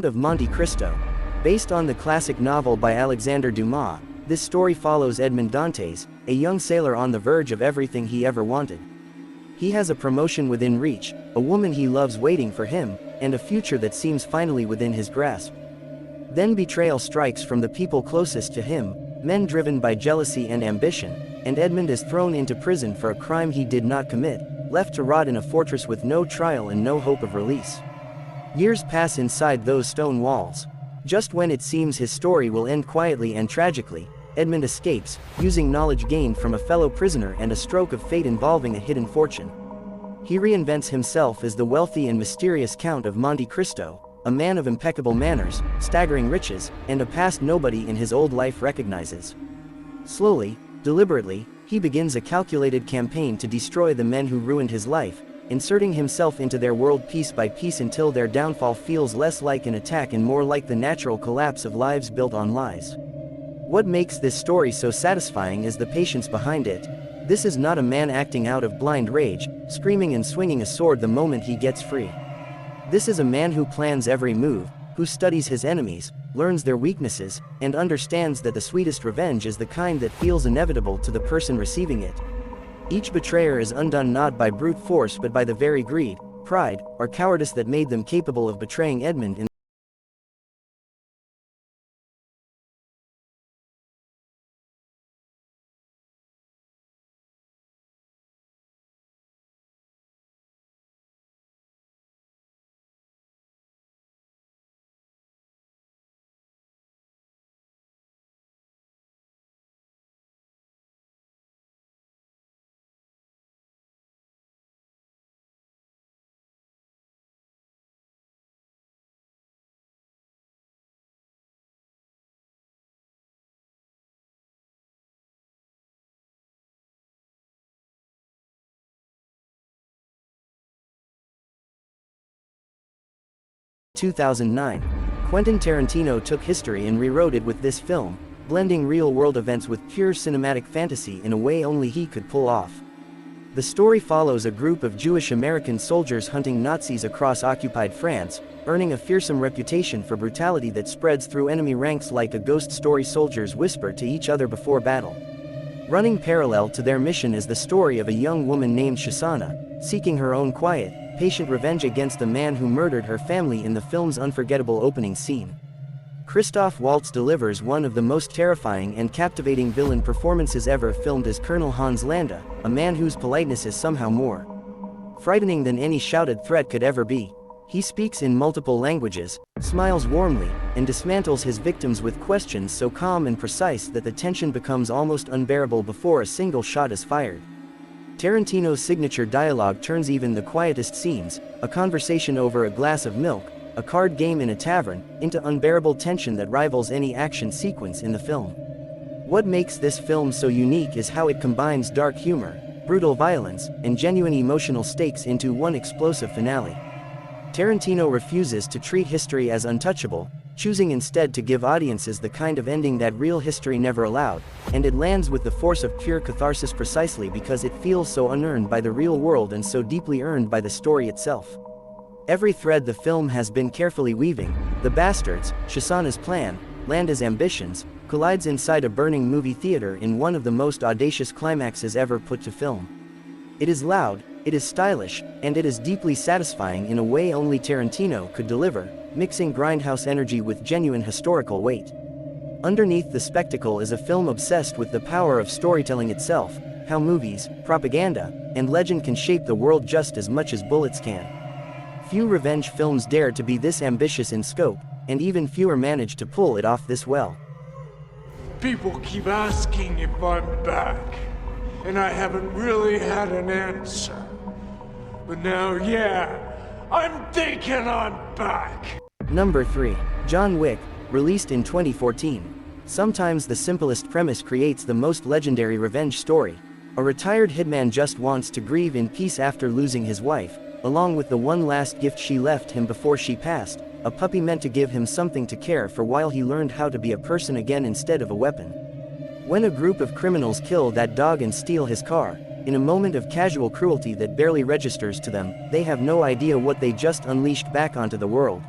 Of Monte Cristo. Based on the classic novel by Alexandre Dumas, this story follows Edmond Dantes, a young sailor on the verge of everything he ever wanted. He has a promotion within reach, a woman he loves waiting for him, and a future that seems finally within his grasp. Then betrayal strikes from the people closest to him, men driven by jealousy and ambition, and Edmond is thrown into prison for a crime he did not commit, left to rot in a fortress with no trial and no hope of release. Years pass inside those stone walls. Just when it seems his story will end quietly and tragically, Edmond escapes, using knowledge gained from a fellow prisoner and a stroke of fate involving a hidden fortune. He reinvents himself as the wealthy and mysterious Count of Monte Cristo, a man of impeccable manners, staggering riches, and a past nobody in his old life recognizes. Slowly, deliberately, he begins a calculated campaign to destroy the men who ruined his life, inserting himself into their world piece by piece until their downfall feels less like an attack and more like the natural collapse of lives built on lies. What makes this story so satisfying is the patience behind it. This is not a man acting out of blind rage, screaming and swinging a sword the moment he gets free. This is a man who plans every move, who studies his enemies, learns their weaknesses, and understands that the sweetest revenge is the kind that feels inevitable to the person receiving it. Each betrayer is undone not by brute force but by the very greed, pride, or cowardice that made them capable of betraying Edmond in 2009. Quentin Tarantino took history and rewrote it with this film, blending real-world events with pure cinematic fantasy in a way only he could pull off. The story follows a group of Jewish American soldiers hunting Nazis across occupied France, earning a fearsome reputation for brutality that spreads through enemy ranks like a ghost story soldiers whisper to each other before battle. Running parallel to their mission is the story of a young woman named Shoshana, seeking her own quiet, patient revenge against the man who murdered her family in the film's unforgettable opening scene. Christoph Waltz delivers one of the most terrifying and captivating villain performances ever filmed as Colonel Hans Landa, a man whose politeness is somehow more frightening than any shouted threat could ever be. He speaks in multiple languages, smiles warmly, and dismantles his victims with questions so calm and precise that the tension becomes almost unbearable before a single shot is fired. Tarantino's signature dialogue turns even the quietest scenes, a conversation over a glass of milk, a card game in a tavern, into unbearable tension that rivals any action sequence in the film. What makes this film so unique is how it combines dark humor, brutal violence, and genuine emotional stakes into one explosive finale. Tarantino refuses to treat history as untouchable, choosing instead to give audiences the kind of ending that real history never allowed, and it lands with the force of pure catharsis precisely because it feels so unearned by the real world and so deeply earned by the story itself. Every thread the film has been carefully weaving, the bastards, Shoshana's plan, Landa's ambitions, collides inside a burning movie theater in one of the most audacious climaxes ever put to film. It is loud, it is stylish, and it is deeply satisfying in a way only Tarantino could deliver, mixing grindhouse energy with genuine historical weight. Underneath the spectacle is a film obsessed with the power of storytelling itself, how movies, propaganda, and legend can shape the world just as much as bullets can. Few revenge films dare to be this ambitious in scope, and even fewer manage to pull it off this well. People keep asking if I'm back, and I haven't really had an answer. But now, yeah, I'm thinking I'm back. Number 3. John Wick, released in 2014. Sometimes the simplest premise creates the most legendary revenge story. A retired hitman just wants to grieve in peace after losing his wife, along with the one last gift she left him before she passed, a puppy meant to give him something to care for while he learned how to be a person again instead of a weapon. When a group of criminals kill that dog and steal his car, in a moment of casual cruelty that barely registers to them, they have no idea what they just unleashed back onto the world.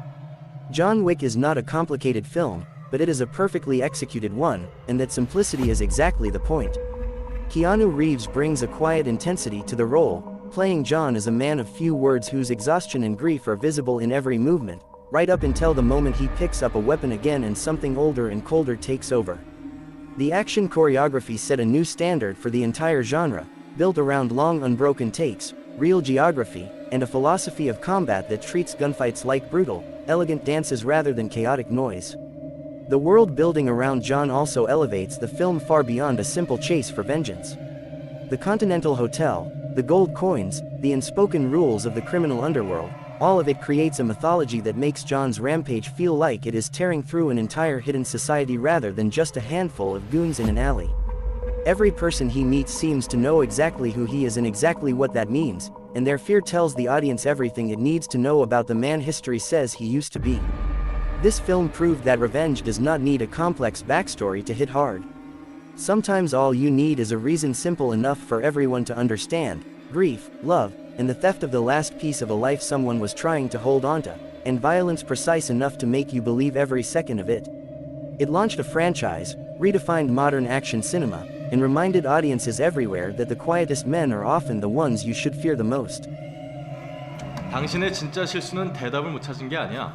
John Wick is not a complicated film, but it is a perfectly executed one, and that simplicity is exactly the point. Keanu Reeves brings a quiet intensity to the role, playing John as a man of few words whose exhaustion and grief are visible in every movement, right up until the moment he picks up a weapon again and something older and colder takes over. The action choreography set a new standard for the entire genre, built around long unbroken takes, real geography, and a philosophy of combat that treats gunfights like brutal, elegant dances rather than chaotic noise. The world building around John also elevates the film far beyond a simple chase for vengeance. The Continental Hotel, the gold coins, the unspoken rules of the criminal underworld, all of it creates a mythology that makes John's rampage feel like it is tearing through an entire hidden society rather than just a handful of goons in an alley. Every person he meets seems to know exactly who he is and exactly what that means, and their fear tells the audience everything it needs to know about the man history says he used to be. This film proved that revenge does not need a complex backstory to hit hard. Sometimes all you need is a reason simple enough for everyone to understand: grief, love, and the theft of the last piece of a life someone was trying to hold onto, and violence precise enough to make you believe every second of it. It launched a franchise, redefined modern action cinema, and reminded audiences everywhere that the quietest men are often the ones you should fear the most. 당신의 진짜 실수는 대답을 못 찾은 게 아니야.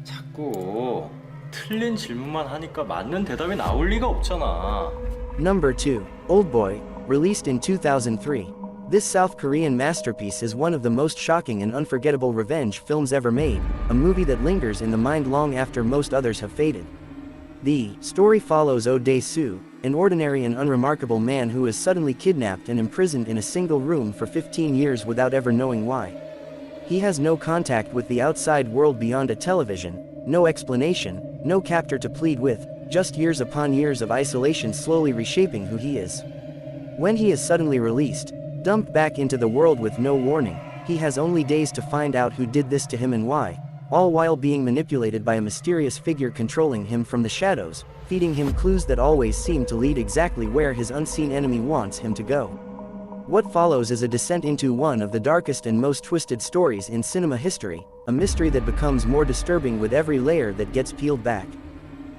자꾸 틀린 질문만 하니까 맞는 대답이 나올 리가 없잖아. Number 2, Oldboy, released in 2003. This South Korean masterpiece is one of the most shocking and unforgettable revenge films ever made, a movie that lingers in the mind long after most others have faded. The story follows Oh Dae-soo, an ordinary and unremarkable man who is suddenly kidnapped and imprisoned in a single room for 15 years without ever knowing why. He has no contact with the outside world beyond a television, no explanation, no captor to plead with, just years upon years of isolation slowly reshaping who he is. When he is suddenly released, dumped back into the world with no warning, he has only days to find out who did this to him and why, all while being manipulated by a mysterious figure controlling him from the shadows, feeding him clues that always seem to lead exactly where his unseen enemy wants him to go. What follows is a descent into one of the darkest and most twisted stories in cinema history, a mystery that becomes more disturbing with every layer that gets peeled back.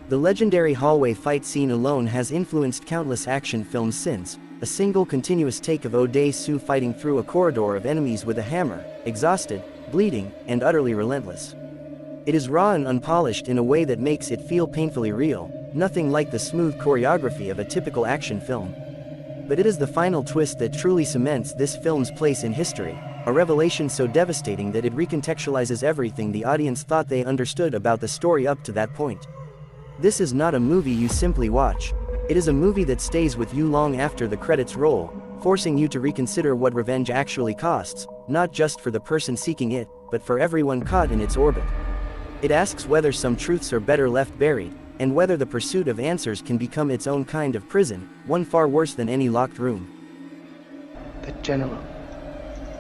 The legendary hallway fight scene alone has influenced countless action films since, a single continuous take of Oh Dae-soo fighting through a corridor of enemies with a hammer, exhausted, bleeding, and utterly relentless. It is raw and unpolished in a way that makes it feel painfully real, nothing like the smooth choreography of a typical action film. But it is the final twist that truly cements this film's place in history, a revelation so devastating that it recontextualizes everything the audience thought they understood about the story up to that point. This is not a movie you simply watch. It is a movie that stays with you long after the credits roll, forcing you to reconsider what revenge actually costs, not just for the person seeking it, but for everyone caught in its orbit. It asks whether some truths are better left buried, and whether the pursuit of answers can become its own kind of prison, one far worse than any locked room. The general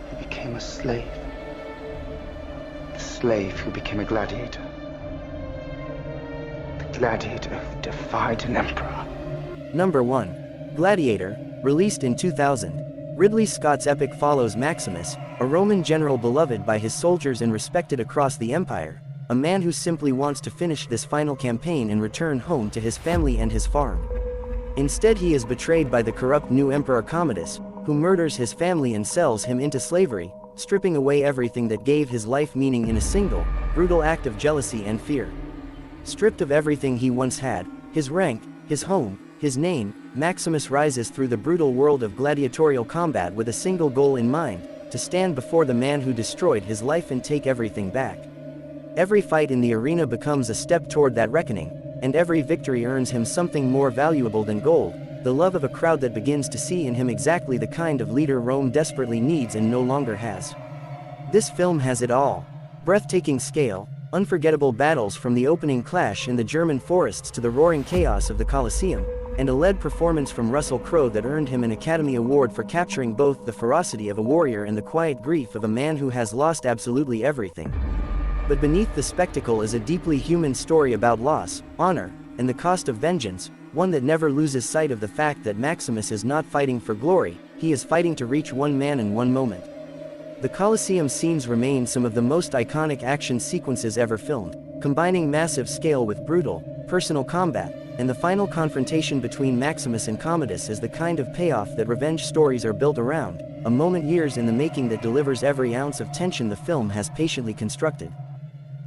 who became a slave. The slave who became a gladiator. The gladiator who defied an emperor. Number 1. Gladiator, released in 2000. Ridley Scott's epic follows Maximus, a Roman general beloved by his soldiers and respected across the empire, a man who simply wants to finish this final campaign and return home to his family and his farm. Instead, he is betrayed by the corrupt new Emperor Commodus, who murders his family and sells him into slavery, stripping away everything that gave his life meaning in a single, brutal act of jealousy and fear. Stripped of everything he once had, his rank, his home, his name, Maximus rises through the brutal world of gladiatorial combat with a single goal in mind: to stand before the man who destroyed his life and take everything back. Every fight in the arena becomes a step toward that reckoning, and every victory earns him something more valuable than gold: the love of a crowd that begins to see in him exactly the kind of leader Rome desperately needs and no longer has. This film has it all: breathtaking scale, unforgettable battles from the opening clash in the German forests to the roaring chaos of the Colosseum, and a lead performance from Russell Crowe that earned him an Academy Award for capturing both the ferocity of a warrior and the quiet grief of a man who has lost absolutely everything. But beneath the spectacle is a deeply human story about loss, honor, and the cost of vengeance, one that never loses sight of the fact that Maximus is not fighting for glory, he is fighting to reach one man in one moment. The Colosseum scenes remain some of the most iconic action sequences ever filmed, combining massive scale with brutal, personal combat, and the final confrontation between Maximus and Commodus is the kind of payoff that revenge stories are built around, a moment years in the making that delivers every ounce of tension the film has patiently constructed.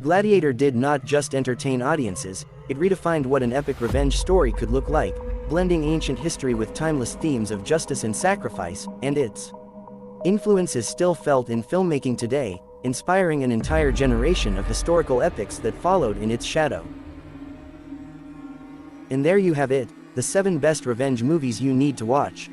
Gladiator did not just entertain audiences, it redefined what an epic revenge story could look like, blending ancient history with timeless themes of justice and sacrifice, and its influence is still felt in filmmaking today, inspiring an entire generation of historical epics that followed in its shadow. And there you have it, the 7 best revenge movies you need to watch.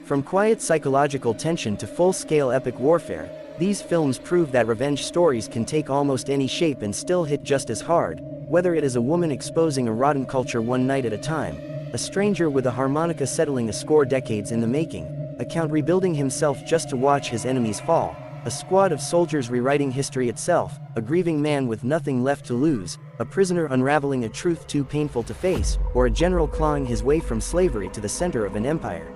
From quiet psychological tension to full-scale epic warfare, these films prove that revenge stories can take almost any shape and still hit just as hard, whether it is a woman exposing a rotten culture one night at a time, a stranger with a harmonica settling a score decades in the making, a count rebuilding himself just to watch his enemies fall, a squad of soldiers rewriting history itself, a grieving man with nothing left to lose, a prisoner unraveling a truth too painful to face, or a general clawing his way from slavery to the center of an empire.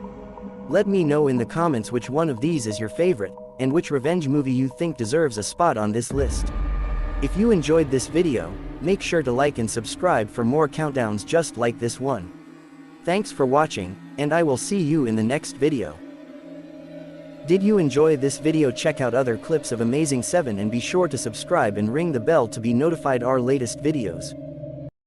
Let me know in the comments which one of these is your favorite, and which revenge movie you think deserves a spot on this list. If you enjoyed this video, make sure to like and subscribe for more countdowns just like this one. Thanks for watching, and I will see you in the next video. Did you enjoy this video? Check out other clips of Amazing 7 and be sure to subscribe and ring the bell to be notified our latest videos.